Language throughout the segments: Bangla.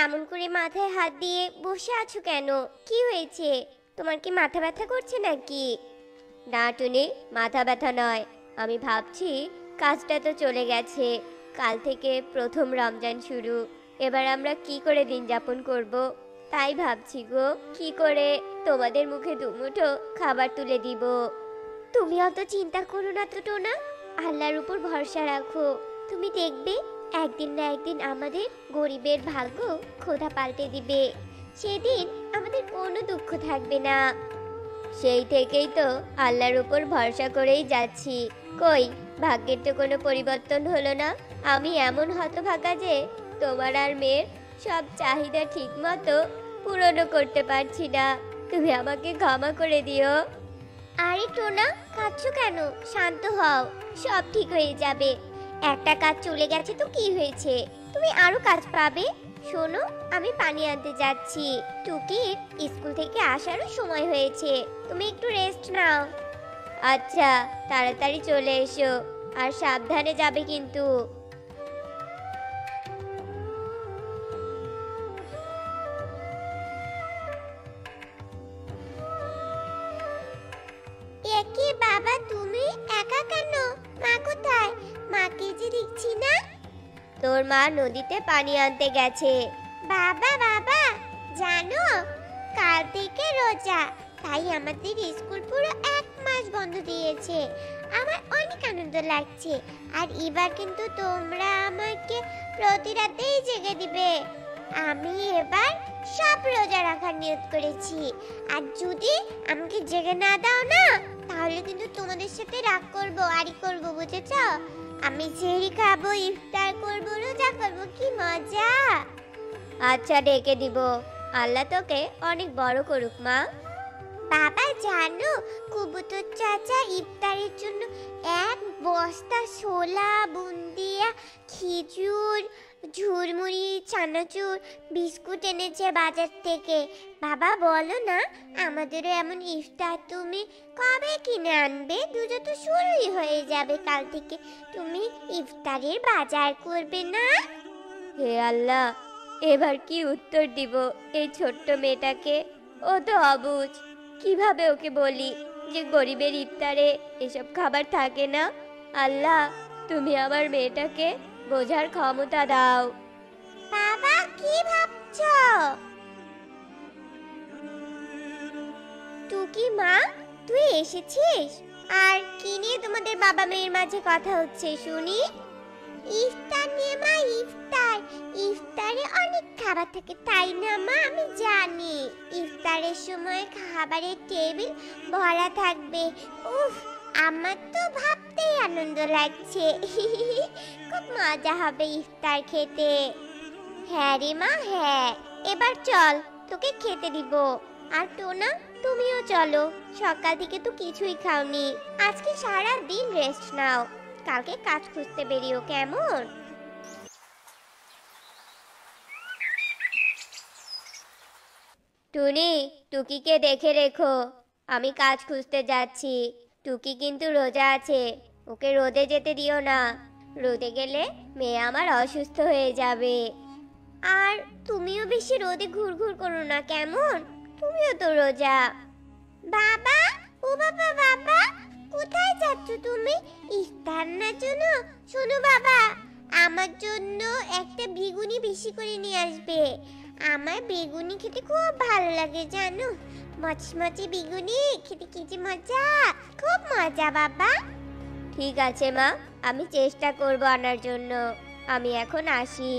এমন করে মাথায় হাত দিয়ে বসে আছো কেন? কি হয়েছে? তোমার কি মাথা ব্যথা করছে নাকি? না টুনি, মাথা ব্যথা নয়। আমি ভাবছি কাজটা তো চলে গেছে, কাল থেকে প্রথম রমজান শুরু। এবার আমরা কি করে দিন যাপন করব, তাই ভাবছি গো, কি করে তোমাদের মুখে দুমুঠো খাবার তুলে দিব। তুমি অত চিন্তা করো না তো টোনা, আল্লাহর উপর ভরসা রাখো। তুমি দেখবে একদিন না একদিন আমাদের গরিবের ভাগ্য খোদা পাল্টে দিবে। সেদিন আমাদের কোনো দুঃখ থাকবে না। সেই থেকেই তো আল্লাহর উপর ভরসা করেই যাচ্ছি। কই, ভাগ্যের তো কোনো পরিবর্তন হলো না। আমি এমন হতভাগা যে তোমার আর মেয়ের সব চাহিদা ঠিক মতো পূরণও করতে পারছি না। তুমি আমাকে ক্ষমা করে দিও। আরে টোনা, কাঁদছো কেন? শান্ত হও, সব ঠিক হয়ে যাবে। একটা কাজ চলে গেছে তো কি হয়েছে, তুমি আরো কাজ পাবে। শোনো, আমি পানি আনতে যাচ্ছি। টুকির স্কুল থেকে আসারও সময় হয়েছে, তুমি একটু রেস্ট নাও। আচ্ছা, তাড়াতাড়ি চলে এসো, আর সাবধানে যাবে কিন্তু। একি বাবা, তুমি একা কেন? মা কোথায়? মাকে যে দেখছি না। তোর মা নদীতে পানি আনতে গেছে। বাবা বাবা, জানো কাল থেকে রোজা, তাই আমাদের স্কুল পুরো 1 মাস বন্ধ দিয়েছে। আমার অনেক আনন্দ লাগছে। আর এবার কিন্তু তোমরা আমাকে প্রতি রাতেই জেগে দিবে। আমি এবার সব রোজা রাখার নিয়ত করেছি। আর যদি আমাকে জেগে না দাও না, তাহলে কিন্তু তোমাদের সাথে রাগ করব, আড়ি করব, বুঝেছো? আমি সেহরি খাবো, ইফতার করব, রোজা করব, কি মজা। আচ্ছা, ডেকে দিব। আল্লাহ তোকে অনেক বড় করুক মা। বাবা জানো, কবুতর চাচা ইফতারের জন্য 1 বস্তা ছোলা, বুন্দিয়া, খেজুর, ঝুরমুড়ি, চানাচুর, বিস্কুট এনেছে বাজার থেকে। বাবা বলো না, আমাদেরও এমন ইফতার তুমি কবে কিনে আনবে? দুটো তো শুরুই হয়ে যাবে কাল থেকে। তুমি ইফতারের বাজার করবে না? হে আল্লাহ, এবার কি উত্তর দিব এই ছোট্ট মেয়েটাকে? ও তো অবুঝ, কিভাবে ওকে বলি যে গরিবের ইফতারে এসব খাবার থাকে না? আল্লাহ, তুমি আমার মেয়েটাকে বোঝার ক্ষমতা দাও। বাবা, কি ভাবছো? টুকি মা, তুই এসেছিস? আর কি নিয়ে তোমাদের বাবা মেয়ের মাঝে কথা হচ্ছে শুনি? ইফতার নিয়ে মা, ইফতার। ইফতারে অনেক খাবার থাকে, তাই না মা? আমি জানি ইফতারের সময় খাবারের টেবিল ভরা থাকবে। উফ, আমার তো ভাবতেই আনন্দ লাগছে। খুব মজা হবে ইফতার খেতে। হ্যাঁ রে মা, হ্যাঁ। এবার চল, তোকে খেতে দিব। আর টোনা, তুমিও চলো, সকাল থেকে তো কিছুই খাওনি। আজকে সারা দিন রেস্ট নাও, কালকে কাজ খুঁজতে বেরিও, কেমন? টুনি, টুকিকে দেখে রেখো, আমি কাজ খুঁজতে যাচ্ছি। টুকি কিন্তু রোজা আছে, ওকে রোদে যেতে দিও না। রোদে গেলে মেয়ে আমার অসুস্থ হয়ে যাবে। আর তুমিও বেশি রোদে ঘুরঘুর করো না, কেমন? তুমিও তো রোজা। বাবা, ও বাবা, বাবা কোথায় যাচ্ছ তুমি? ইফতার না জন্য? শোনো বাবা, আমার জন্য একটা বেগুনি বেশি করে নিয়ে আসবে। আমার বেগুনি খেতে খুব ভালো লাগে জানো। মচমচে বেগুনি খেতে কি যে মজা, খুব মজা বাবা। ঠিক আছে মা, আমি চেষ্টা করব আনার জন্য। আমি এখন আসি।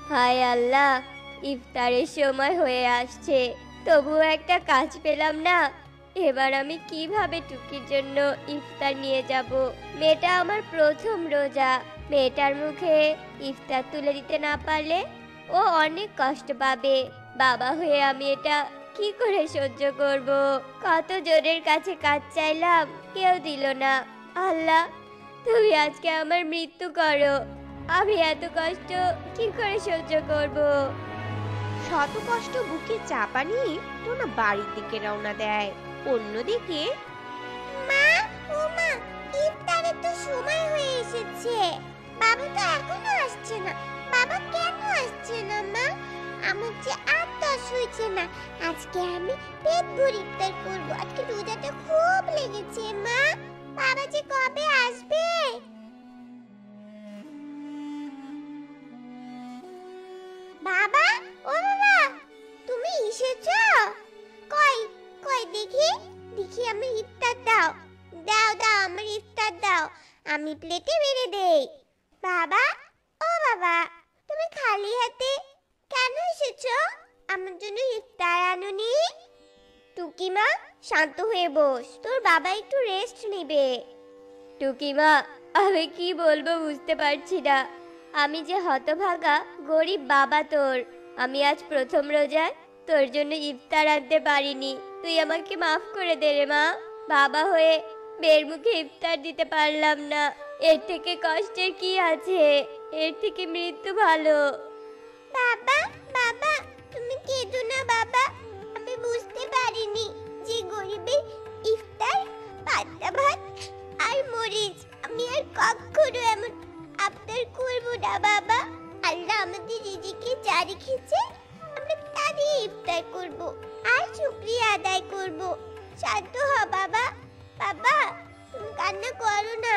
হায় আল্লাহ, ইফতারের সময় হয়ে আসছে, তবুও একটা কাজ পেলাম না। এবার আমি কিভাবে টুকির জন্য ইফতার নিয়ে যাব? মেয়েটা আমার প্রথম রোজা, মেয়েটার মুখে ইফতার তুলে দিতে না পারলে ও অনেক কষ্ট পাবে। বাবা হয়ে আমি এটা কি করে সহ্য করব? কত জনের কাছে কাজ চাইলাম, কেউ দিল না। আল্লাহ, তুমি আজকে আমার মৃত্যু করো, আমি এত কষ্ট কি করে সহ্য করব? শত কষ্ট বুকে চাপা নিয়ে টোনা বাড়ির দিকে রওনা দেয়। অন্যদিকে ও মা, ইফতারের তো সময় হয়ে এসেছে। বাবা তো এখনো আসছে না। বাবা কেন আসছে না মা? আমার যে আর তস হয়েছে না। আজকে আমি পেট ভরে ইফতার করব। আজকে রোজাটা খুব লেগেছে মা। বাবা যে কবে আসবে? বাবা, ও বাবা, তুমি এসেছো? কই কই দেখি, দেখি আমার ইফতার দাও। দাও দাও, আমার ইফতার দাও। আমি প্লেটে বেড়ে দেই। বাবা, ও বাবা, তুমি খালি হাতে কেন এসেছো? আমার জন্য ইফতার আনোনি? টুকিমা, শান্ত হয়ে বস, তোর বাবা একটু রেস্ট নেবে। টুকিমা, আমি কি বলবো বুঝতে পারছি না। আমি যে হতভাগা গরিব বাবা তোর। আমি আজ প্রথম রোজায় তোর জন্য ইফতার আনতে পারিনি। তুই আমাকে মাফ করে দে রে মা। বাবা হয়ে বের মুখে ইফতার দিতে পারলাম না। এর থেকে কষ্টের কি আছে? এর থেকে মৃত্যু ভালো। বাবা, বাবা, তুমি কেঁদো না বাবা। আমি বুঝতে পারিনি যে গরিবের ইফতার পান্তা ভাত আর মরিচ। আমি আর কখনো এমন আবদার করবো না বাবা। আল্লাহ আমাদের রিজিকে যা রেখেছে আমরা তা দিয়ে ইফতার করব আর শুকরিয়া আদায় করব। শান্ত হ বাবা। বাবা, তুমি কান্না করো না।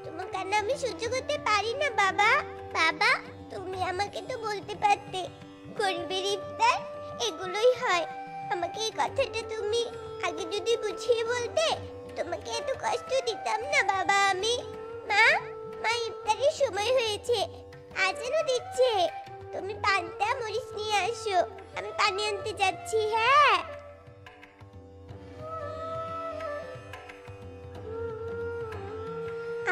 তোমার কান্না আমি সহ্য করতে পারি না বাবা। বাবা, তুমি আমাকে তো বলতে পারতে গরিবের ইফতার এগুলোই হয়। আমাকে এই কথাটা তুমি আগে যদি বুঝিয়ে বলতে, তোমাকে এত কষ্ট দিতাম না বাবা আমি। মা, মা, ইফতারের সময় হয়েছে, আজানও দিচ্ছে। তুমি পান্তা মরিচ নিয়ে আসো, আমি পানি আনতে যাচ্ছি। হ্যাঁ।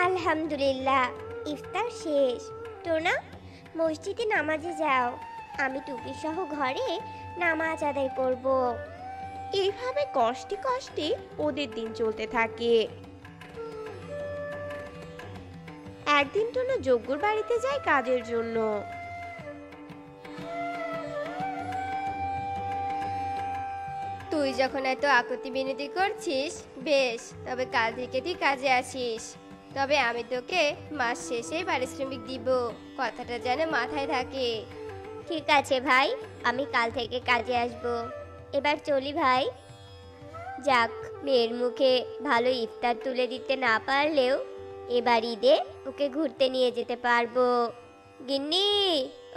আলহামদুলিল্লাহ, ইফতার শেষ। টোনা, মসজিদে নামাজে যাও। আমি টুপি সহ ঘরে নামাজ আদায় করব। এইভাবে কষ্টে কষ্টে ওদের দিন চলতে থাকে। একদিন টোনা যজ্ঞর বাড়িতে যায় কাজের জন্য। তুই যখন এত আকুতি বিনতি করছিস, বেশ, তবে কাল থেকে তুই কাজে আসিস। তবে আমি তোকে মাস শেষে পারিশ্রমিক দিব, কথাটা যেন মাথায় থাকে। ঠিক আছে ভাই, আমি কাল থেকে কাজে আসব। এবার চলি ভাই। যাক, মেয়ের মুখে ভালো ইফতার তুলে দিতে না পারলেও এবার ঈদে ওকে ঘুরতে নিয়ে যেতে পারবো। গিন্নি,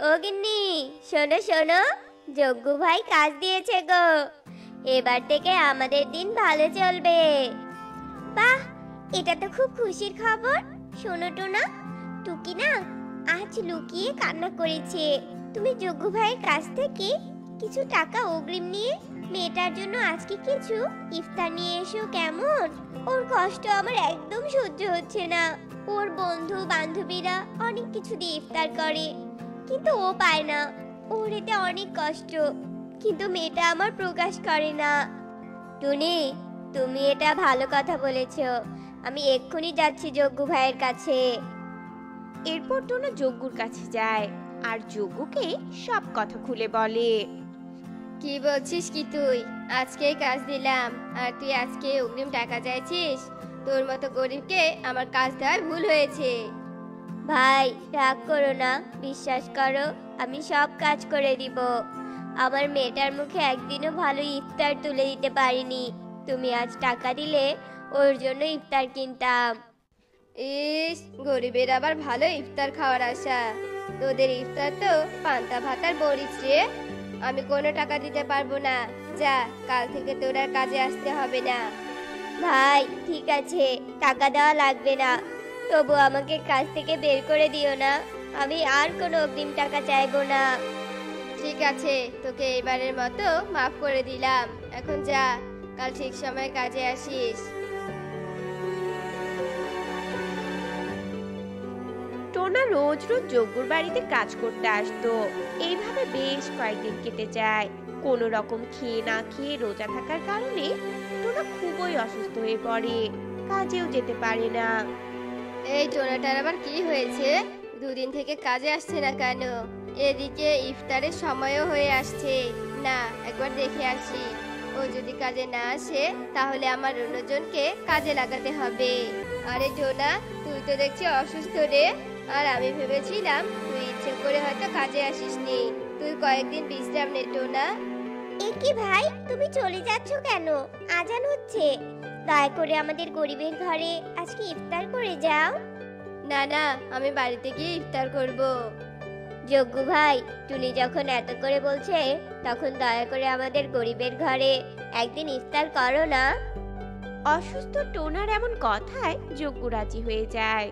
ও গিন্নি, শোনো শোনো, যজ্ঞ ভাই কাজ দিয়েছে গো। এবার থেকে আমাদের দিন ভালো চলবে। বাহ, এটা তো খুব খুশির খবর। শোনো টোনা, টুকি না আজ লুকিয়ে কান্না করেছে। তুমি যজ্ঞ ভাইয়ের কাছ থেকে কিছু টাকা অগ্রিম নিয়ে মেয়েটার জন্য আজকে কিছু ইফতার নিয়ে এসো কেমন? ওর কষ্ট আমার একদম সহ্য হচ্ছে না। ওর বন্ধু বান্ধবীরা অনেক কিছু দিয়ে ইফতার করে, কিন্তু ও পায় না। ওর এতে অনেক কষ্ট, কিন্তু মেয়েটা আমার প্রকাশ করে না। টুনি, তুমি এটা ভালো কথা বলেছো। আমি এক্ষুনি যাচ্ছি যজ্ঞ ভাইয়ের কাছে। এরপর টোনা যজ্ঞর কাছে যায় আর যজ্ঞকে সব কথা খুলে বলে। কি বলছিস কি তুই? আজকেই কাজ দিলাম আর তুই আজকে অগ্রিম টাকা চাইছিস? তোর মতো গরিবকে আমার কাজ দেওয়ার ভুল হয়েছে। ভাই, রাগ করো না, বিশ্বাস করো, আমি সব কাজ করে দিব। আমার মেয়েটার মুখে একদিনও ভালো ইফতার তুলে দিতে পারিনি। তুমি আজ টাকা দিলে ওর জন্য ইফতার কিনতাম। ইস, গরিবের আবার ভালো ইফতার খাওয়ার আশা। তোদের ইফতার তো পান্তা ভাত আর মরিচ রে। আমি কোনো টাকা দিতে পারবো না। যা, কাল থেকে তোর আর কাজে আসতে হবে না। ভাই, ঠিক আছে, টাকা দেওয়া লাগবে না, তবু আমাকে কাজ থেকে বের করে দিও না। আমি আর কোনো অগ্রিম টাকা চাইবো না। ঠিক আছে, তোকে এবারের মতো মাফ করে দিলাম। এখন যা, কাল ঠিক সময় কাজে আসিস। টোনা রোজ রোজ যজ্ঞর বাড়িতে কাজ করতে আসতো। এইভাবে বেশ কয়েকদিন কেটে যায়। কোনো রকম খেয়ে না খেয়ে রোজা থাকার কারণে টোনা খুবই অসুস্থ হয়ে পড়ে, কাজেও যেতে পারে না। এই টোনাটার আবার কি হয়েছে? দুদিন থেকে কাজে আসছে না কেন? এদিকে ইফতারের সময়ও হয়ে আসছে। না, একবার দেখে আসি। ও যদি কাজে না আসে তাহলে আমার অন্যজনকে কাজে লাগাতে হবে। আরে টোনা, তুই তো দেখছি অসুস্থ রে। আর আমি ভেবেছিলাম তুই ইচ্ছে করে হয়তো কাজে আসিসনি। তুই কয়েকদিন বিশ্রাম নে টোনা। এ কি ভাই, তুমি চলে যাচ্ছ কেন? আজান হচ্ছে। দয়া করে আমাদের গরিবের ঘরে আজকে ইফতার করে যাও। না না, আমি বাড়িতে গিয়ে ইফতার করব। যজ্ঞ ভাই, টুনি যখন এত করে বলছে, তখন দয়া করে আমাদের গরিবের ঘরে একদিন ইফতার করো না। অসুস্থ টোনার এমন কথায় যজ্ঞ রাজি হয়ে যায়।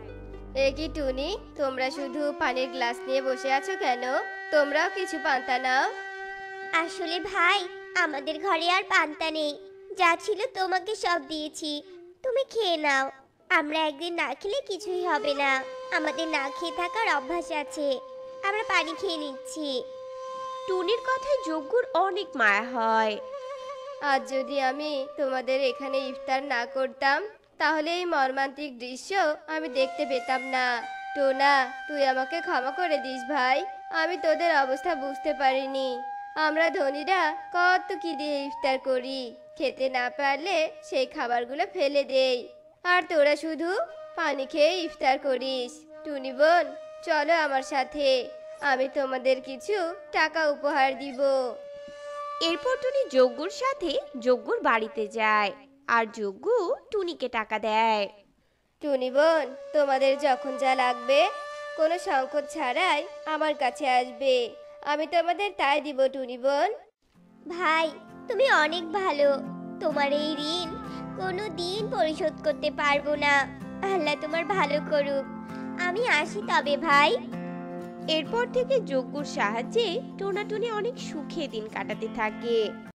এ কি টুনি, তোমরা শুধু পানির গ্লাস নিয়ে বসে আছো কেন? তোমরাও কিছু পান্তা নাও। আসলে ভাই, আমাদের ঘরে আর পান্তা নেই। যা ছিল তোমাকে সব দিয়েছি, তুমি খেয়ে নাও। আমরা একদিন না খেলে কিছুই হবে না। আমাদের না খেয়ে থাকার অভ্যাস আছে। আমরা পানি খেয়ে নিচ্ছি। টুনির কথায় যজ্ঞর অনেক মায়া হয়। আজ যদি আমি তোমাদের এখানে ইফতার না করতাম তাহলে এই মর্মান্তিক দৃশ্য আমি দেখতে পেতাম না। টোনা, তুই আমাকে ক্ষমা করে দিস ভাই। আমি তোদের অবস্থা বুঝতে পারিনি। আমরা ধনীরা কত কি দিয়ে ইফতার করি, খেতে না পারলে সেই খাবারগুলো ফেলে দেই। আর তোরা শুধু পানি খেয়ে ইফতার করিস। টুনি বোন, চলো আমার সাথে, আমি তোমাদের কিছু টাকা উপহার দিব। এরপর টুনি যজ্ঞর সাথে যজ্ঞর বাড়িতে যায়, আর যজ্ঞ টুনিকে টাকা দেয়। টুনি বোন, তোমাদের যখন যা লাগবে কোনো সংকোচ ছাড়াই আমার কাছে আসবে। আমি তোমাদের তাই দিব টুনি বোন। ভাই, তুমি অনেক ভালো। তোমার এই ঋণ কোনো দিন পরিশোধ করতে পারবো না। আল্লাহ তোমার ভালো করুক। আমি আসি তবে ভাই। এরপর থেকে যজ্ঞর সাহায্যে টোনা টুনি অনেক সুখে দিন কাটাতে থাকে।